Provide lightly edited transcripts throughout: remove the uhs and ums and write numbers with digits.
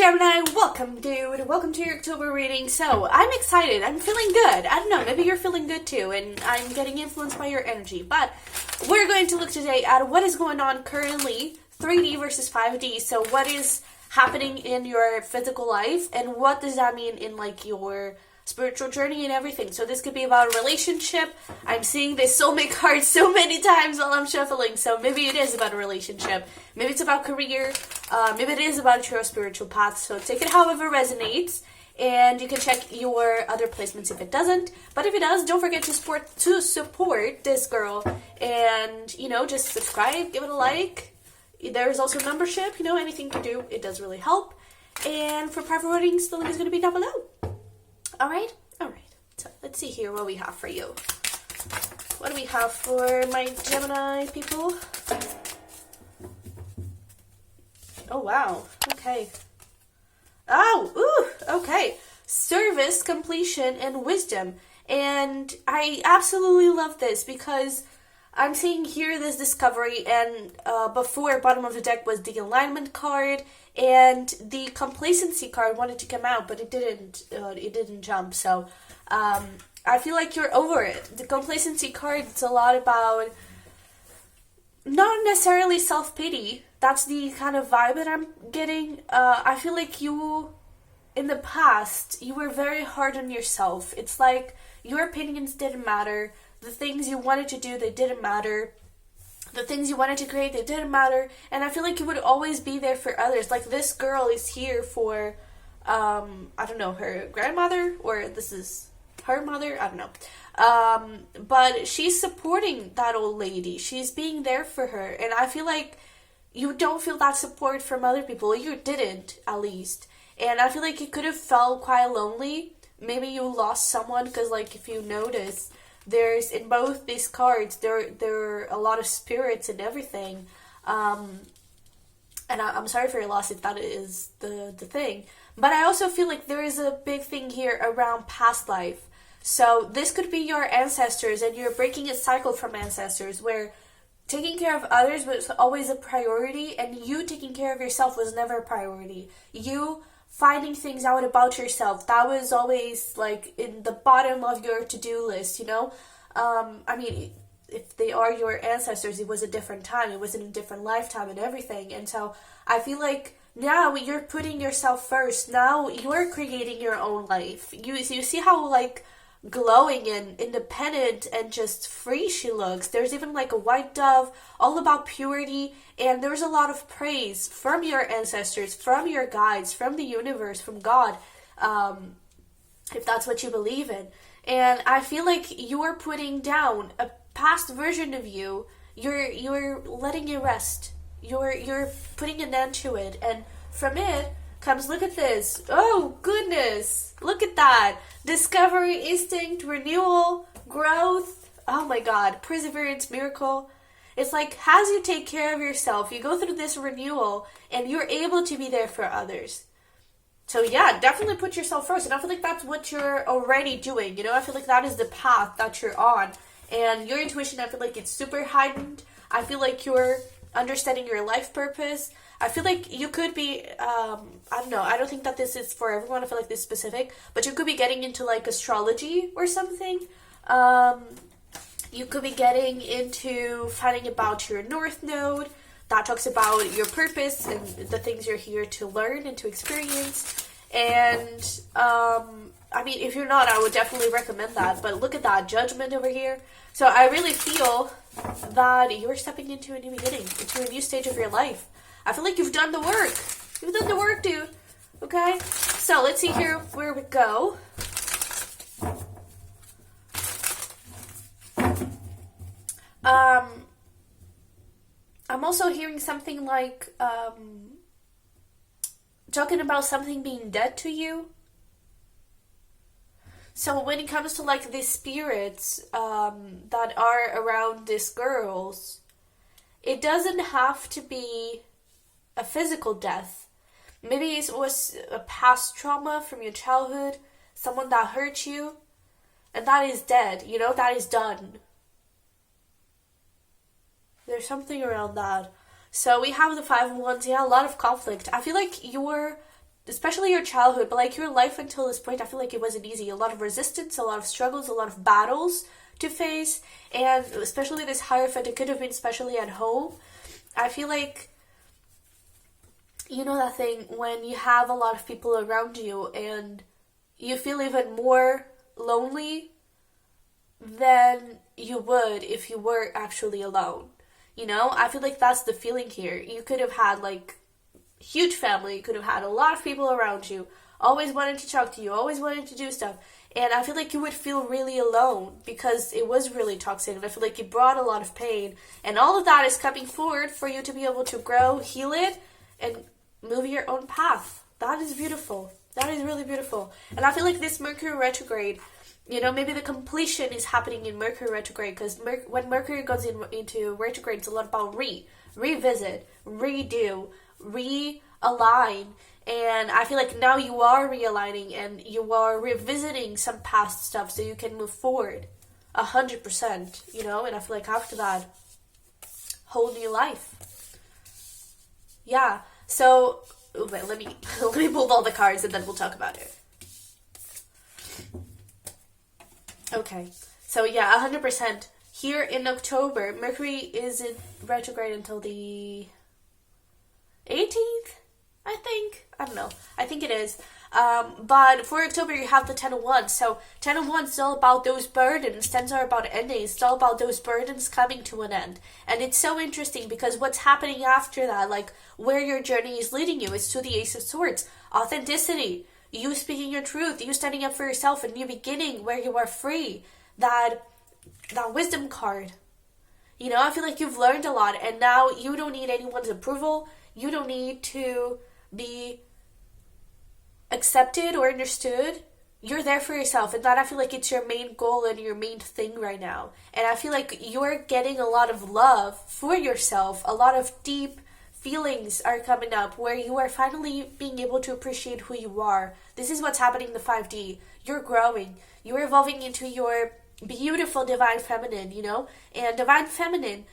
Gemini, welcome dude, welcome to your October reading. So, I'm excited, I'm feeling good. I don't know, maybe you're feeling good too, and I'm getting influenced by your energy. But we're going to look today at what is going on currently, 3D versus 5D. So what is happening in your physical life, and what does that mean in like your spiritual journey and everything. So this could be about a relationship. I'm seeing this soulmate card so many times while I'm shuffling, so maybe it is about a relationship. Maybe it's about career. Maybe it is about your spiritual path. So take it however resonates, and you can check your other placements if it doesn't. But if it does, don't forget to support this girl, and just subscribe, give it a like. There's also membership. Anything you can do, it does really help. And for private readings, the link is going to be down below. Alright. So let's see here what we have for you. What do we have for my Gemini people? Oh, wow. Okay. Okay. Service, completion, and wisdom. And I absolutely love this because I'm seeing here this discovery, and before, bottom of the deck was the alignment card, and the complacency card wanted to come out, but it didn't. It didn't jump. So I feel like you're over it. The complacency card, it's a lot about not necessarily self-pity. That's the kind of vibe that I'm getting. I feel like you, in the past, you were very hard on yourself. It's like your opinions didn't matter. The things you wanted to do, they didn't matter. The things you wanted to create, they didn't matter. And I feel like you would always be there for others. Like this girl is here for, I don't know, her grandmother, or this is her mother, I don't know. But she's supporting that old lady. She's being there for her. And I feel like you don't feel that support from other people. You didn't, at least. And I feel like you could have felt quite lonely. Maybe you lost someone, because like if you notice, there's, in both these cards, there are a lot of spirits and everything. And I'm sorry for your loss if that is the thing. But I also feel like there is a big thing here around past life. So this could be your ancestors, and you're breaking a cycle from ancestors where taking care of others was always a priority, and you taking care of yourself was never a priority. You finding things out about yourself, that was always like in the bottom of your to-do list, I mean, if they are your ancestors, it was a different time, it was in a different lifetime and everything. And so I feel like now you're putting yourself first. Now you're creating your own life. You see how like glowing and independent and just free she looks. There's even like a white dove, all about purity, and there's a lot of praise from your ancestors, from your guides, from the universe, from God, if that's what you believe in. And I feel like you're putting down a past version of you. You're letting it rest. You're putting an end to it, and from it comes, look at this. Oh, goodness. Look at that. Discovery, instinct, renewal, growth. Oh my God. Perseverance, miracle. It's like, as you take care of yourself, you go through this renewal, and you're able to be there for others. So yeah, definitely put yourself first. And I feel like that's what you're already doing. I feel like that is the path that you're on. And your intuition, I feel like it's super heightened. I feel like you're understanding your life purpose. I feel like you could be, I don't know, I don't think that this is for everyone, I feel like this is specific, but you could be getting into like astrology or something. You could be getting into finding about your North Node. That talks about your purpose and the things you're here to learn and to experience. And, I mean, if you're not, I would definitely recommend that. But look at that judgment over here. So I really feel that you're stepping into a new beginning, into a new stage of your life. I feel like you've done the work. You've done the work, dude. Okay? So, let's see here where we go. I'm also hearing something like, talking about something being dead to you. So when it comes to like these spirits that are around these girls, it doesn't have to be a physical death. Maybe it was a past trauma from your childhood, someone that hurt you, and that is dead, that is done. There's something around that. So we have the Five of Wands, yeah, a lot of conflict. I feel like you're especially your childhood, but like your life until this point, I feel like it wasn't easy. A lot of resistance, a lot of struggles, a lot of battles to face, and especially with this Hierophant, it could have been especially at home. I feel like, you know that thing when you have a lot of people around you and you feel even more lonely than you would if you were actually alone. You know, I feel like that's the feeling here. You could have had like huge family, you could have had a lot of people around you, always wanted to talk to you, always wanted to do stuff. And I feel like you would feel really alone because it was really toxic. And I feel like it brought a lot of pain. And all of that is coming forward for you to be able to grow, heal it, and move your own path. That is beautiful. That is really beautiful. And I feel like this Mercury retrograde, you know, maybe the completion is happening in Mercury retrograde, because when Mercury goes into retrograde, it's a lot about revisit, redo, realign. And I feel like now you are realigning and you are revisiting some past stuff so you can move forward 100%, you know. And I feel like after that, whole new life. Yeah. So wait, let me pull all the cards and then we'll talk about it. Okay. So yeah, 100%. Here in October, Mercury is in retrograde until the 18th, I think. I don't know. I think it is. But for October, you have the 10 of Wands. So 10 of Wands is all about those burdens. 10s are about endings. It's all about those burdens coming to an end. And it's so interesting because what's happening after that, like where your journey is leading you, is to the Ace of Swords. Authenticity. You speaking your truth. You standing up for yourself. A new beginning where you are free. That wisdom card. You know, I feel like you've learned a lot. And now you don't need anyone's approval. You don't need to be accepted or understood. You're there for yourself, and that I feel like it's your main goal and your main thing right now. And I feel like you're getting a lot of love for yourself. A lot of deep feelings are coming up where you are finally being able to appreciate who you are. This is what's happening in the 5D. You're growing. You're evolving into your beautiful divine feminine, you know? And divine feminine,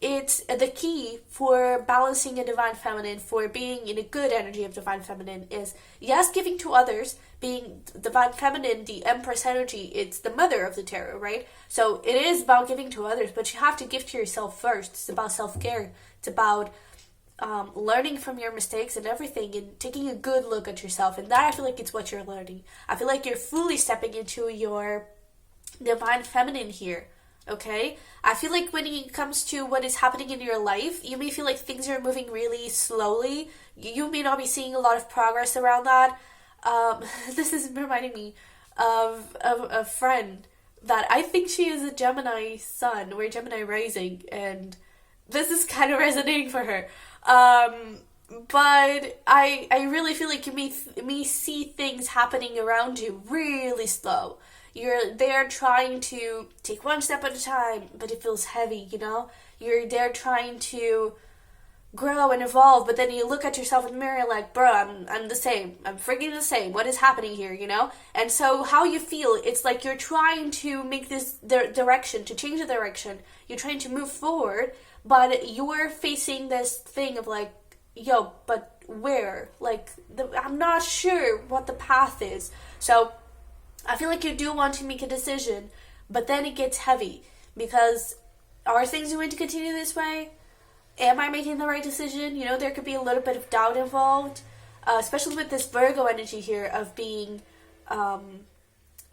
it's the key for balancing a divine feminine, for being in a good energy of divine feminine is, yes, giving to others, being divine feminine, the Empress energy, it's the mother of the tarot, right? So it is about giving to others, but you have to give to yourself first. It's about self-care. It's about learning from your mistakes and everything and taking a good look at yourself. And that, I feel like it's what you're learning. I feel like you're fully stepping into your divine feminine here. Okay? I feel like when it comes to what is happening in your life, you may feel like things are moving really slowly. You may not be seeing a lot of progress around that. This is reminding me of a friend that I think she is a Gemini sun or Gemini rising, and this is kind of resonating for her. But I really feel like you may see things happening around you really slow. You're there trying to take one step at a time, but it feels heavy, you know? You're there trying to grow and evolve, but then you look at yourself in the mirror like, bro, I'm the same. I'm freaking the same. What is happening here, you know? And so how you feel, it's like you're trying to make this direction, to change the direction. You're trying to move forward, but you're facing this thing of like, yo, but where? Like, I'm not sure what the path is. So I feel like you do want to make a decision, but then it gets heavy because are things going to continue this way? Am I making the right decision? You know, there could be a little bit of doubt involved, especially with this Virgo energy here of being a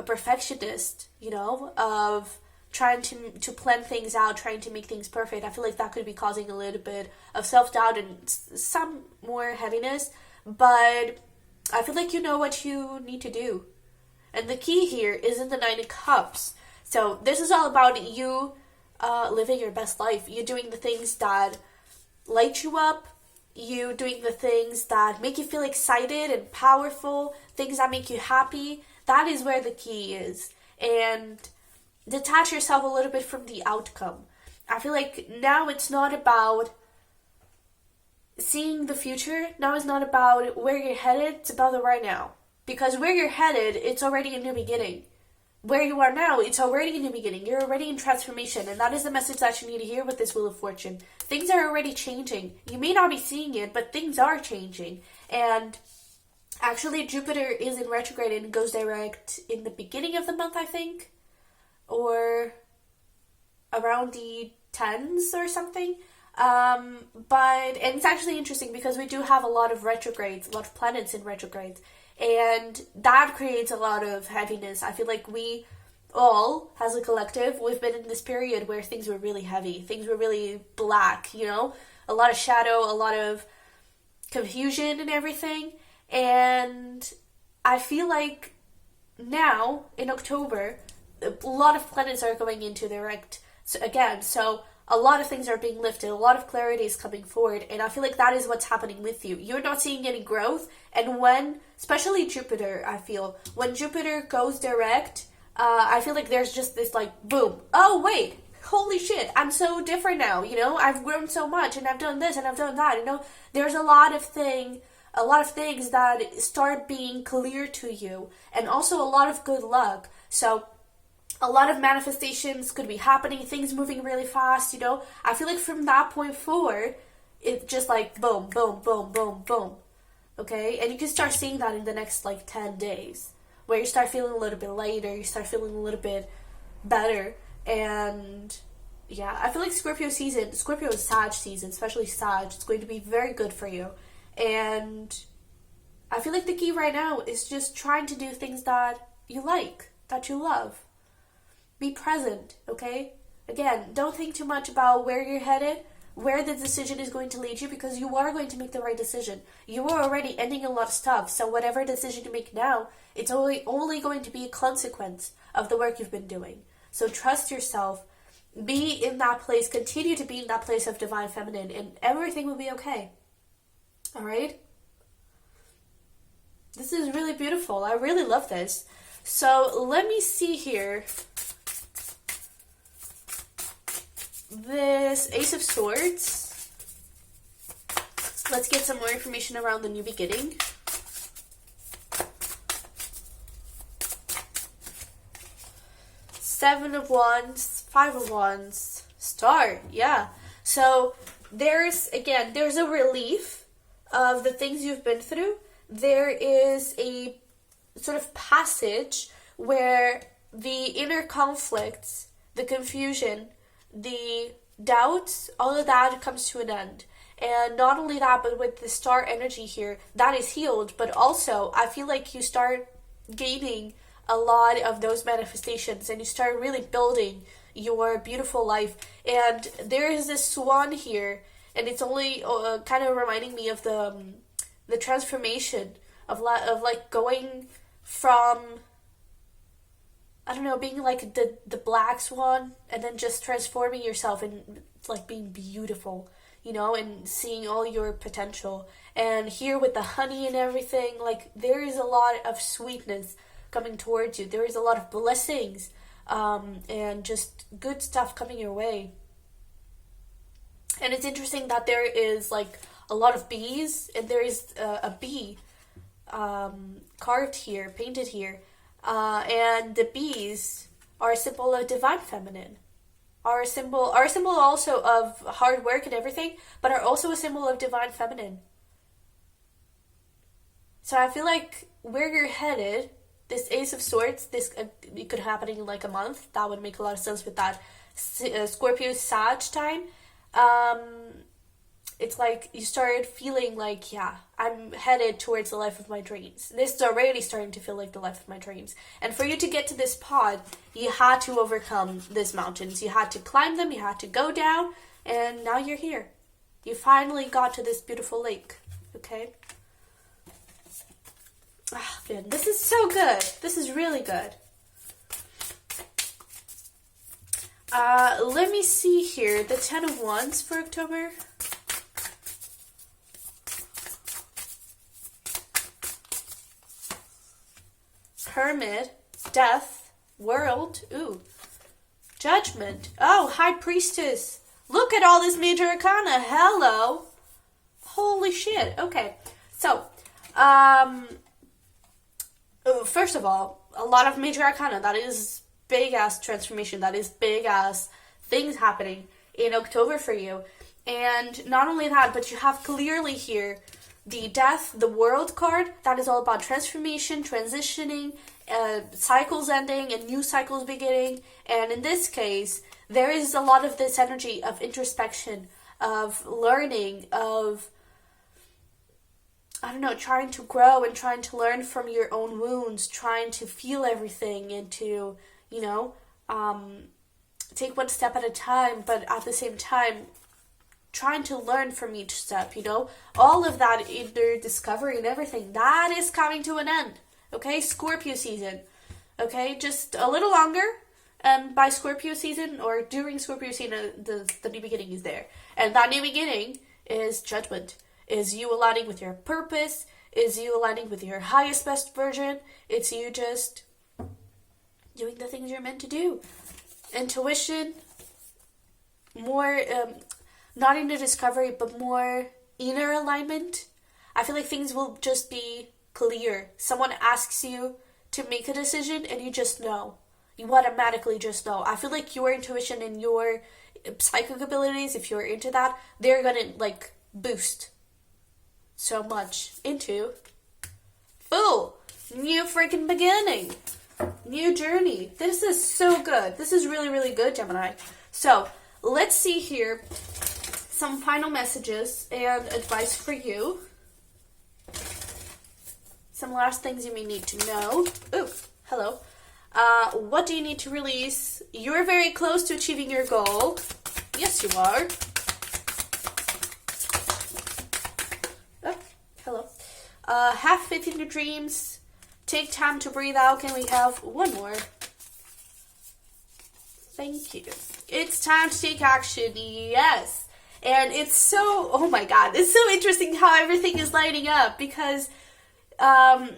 perfectionist, you know, of trying to plan things out, trying to make things perfect. I feel like that could be causing a little bit of self-doubt and some more heaviness, but I feel like you know what you need to do. And the key here is in the 9 of Cups. So this is all about you living your best life. You doing the things that light you up. You doing the things that make you feel excited and powerful. Things that make you happy. That is where the key is. And detach yourself a little bit from the outcome. I feel like now it's not about seeing the future. Now it's not about where you're headed. It's about the right now. Because where you're headed, it's already a new beginning. Where you are now, it's already a new beginning. You're already in transformation. And that is the message that you need to hear with this Wheel of Fortune. Things are already changing. You may not be seeing it, but things are changing. And Actually, Jupiter is in retrograde and goes direct in the beginning of the month, I think, or around the 10s or something. And it's actually interesting because we do have a lot of retrogrades, a lot of planets in retrogrades, and that creates a lot of heaviness. I feel like we all, as a collective, we've been in this period where things were really heavy, things were really black, a lot of shadow, a lot of confusion and everything. And I feel like now in October, a lot of planets are going into direct again, so a lot of things are being lifted, a lot of clarity is coming forward, and I feel like that is what's happening with you. You're not seeing any growth, and especially Jupiter, I feel, when Jupiter goes direct, I feel like there's just this like, boom, oh wait, holy shit, I'm so different now, I've grown so much, and I've done this, and I've done that, there's a lot of things that start being clear to you, and also a lot of good luck. So a lot of manifestations could be happening, things moving really fast, I feel like from that point forward, it's just like boom, boom, boom, boom, boom. Okay? And you can start seeing that in the next 10 days, where you start feeling a little bit lighter, you start feeling a little bit better. And yeah, I feel like Scorpio is Sag season, especially Sag. It's going to be very good for you. And I feel like the key right now is just trying to do things that you like, that you love. Be present, okay? Again, don't think too much about where you're headed, where the decision is going to lead you, because you are going to make the right decision. You are already ending a lot of stuff, so whatever decision you make now, it's only going to be a consequence of the work you've been doing. So trust yourself, be in that place, continue to be in that place of divine feminine, and everything will be okay. Alright? This is really beautiful. I really love this. So let me see here. This Ace of Swords. Let's get some more information around the new beginning. Seven of Wands, Five of Wands, Star, yeah. So there's a relief of the things you've been through. There is a sort of passage where the inner conflicts, the confusion, the doubts, all of that comes to an end. And not only that, but with the star energy here, that is healed, but also I feel like you start gaining a lot of those manifestations and you start really building your beautiful life. And there is this swan here, and it's only kind of reminding me of the transformation of like going from, I don't know, being like the black swan and then just transforming yourself and like being beautiful, and seeing all your potential. And here with the honey and everything, like there is a lot of sweetness coming towards you. There is a lot of blessings and just good stuff coming your way. And it's interesting that there is like a lot of bees, and there is a bee carved here, painted here. And the bees are a symbol of divine feminine, are a symbol also of hard work and everything, but are also a symbol of divine feminine. So I feel like where you're headed, this Ace of Swords, it could happen in like a month. That would make a lot of sense with that Scorpio Sag time. It's like you started feeling like, yeah, I'm headed towards the life of my dreams. This is already starting to feel like the life of my dreams. And for you to get to this pod, you had to overcome these mountains. You had to climb them, you had to go down, and now you're here. You finally got to this beautiful lake, okay? Ah, good. This is so good. This is really good. Let me see here. The 10 of Wands for October. Hermit, Death, World, ooh, Judgment, oh, High Priestess. Look at all this major arcana. Hello. Holy shit. Okay. So, first of all, a lot of major arcana. That is big ass transformation. That is big ass things happening in October for you. And not only that, but you have clearly here the Death, the World card, that is all about transformation, transitioning, cycles ending and new cycles beginning. And in this case, there is a lot of this energy of introspection, of learning, of, I don't know, trying to grow and trying to learn from your own wounds, trying to feel everything and to, take one step at a time, but at the same time, trying to learn from each step, all of that inner discovery and everything, that is coming to an end, okay? Scorpio season, okay? Just a little longer, and by Scorpio season, or during Scorpio season, the new beginning is there. And that new beginning is judgment, is you aligning with your purpose, is you aligning with your highest, best version, it's you just doing the things you're meant to do. Intuition, more, not inner discovery, but more inner alignment. I feel like things will just be clear. Someone asks you to make a decision and you just know. You automatically just know. I feel like your intuition and your psychic abilities, if you're into that, they're gonna boost so much into full new freaking beginning. New journey. This is so good. This is really, really good, Gemini. So, let's see here some final messages and advice for you. Some last things you may need to know. Ooh, hello. What do you need to release? You're very close to achieving your goal. Yes, you are. Oh, hello. Have faith in your dreams. Take time to breathe out. Can we have one more? Thank you. It's time to take action. Yes. And it's so, oh my God, it's so interesting how everything is lining up because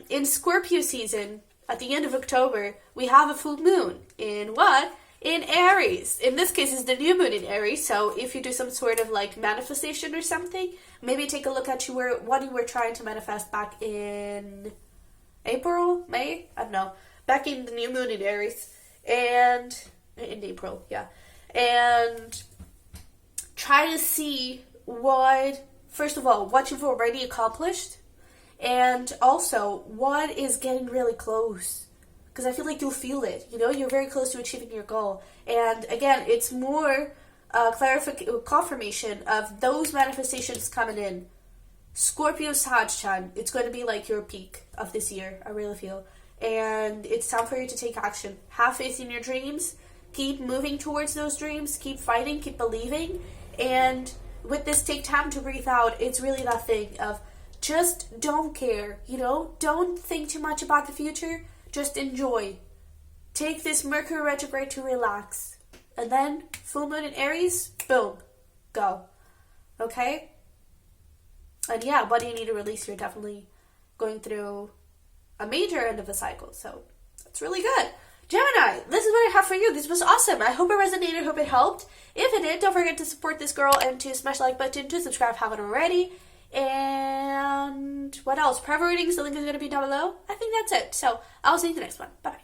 in Scorpio season, at the end of October, we have a full moon in what? In Aries. In this case, it's the new moon in Aries. So if you do some sort of manifestation or something, maybe take a look at what you were trying to manifest back in April, May? I don't know. Back in the new moon in Aries. And in April, yeah. And try to see first of all, what you've already accomplished. And also, what is getting really close? Because I feel like you'll feel it. You're very close to achieving your goal. And again, it's more confirmation of those manifestations coming in. Scorpio Sag time, it's going to be your peak of this year, I really feel. And it's time for you to take action. Have faith in your dreams. Keep moving towards those dreams. Keep fighting. Keep believing. And with this take time to breathe out, it's really that thing of just don't care, Don't think too much about the future. Just enjoy. Take this Mercury retrograde to relax. And then, full moon in Aries, boom, go. Okay? And yeah, what do you need to release? You're definitely going through a major end of a cycle. So, that's really good. Gemini, this is what I have for you. This was awesome. I hope it resonated. I hope it helped. If it did, don't forget to support this girl and to smash the like button, to subscribe if you haven't already. And what else? Private readings, the link is going to be down below. I think that's it. So, I'll see you in the next one. Bye-bye.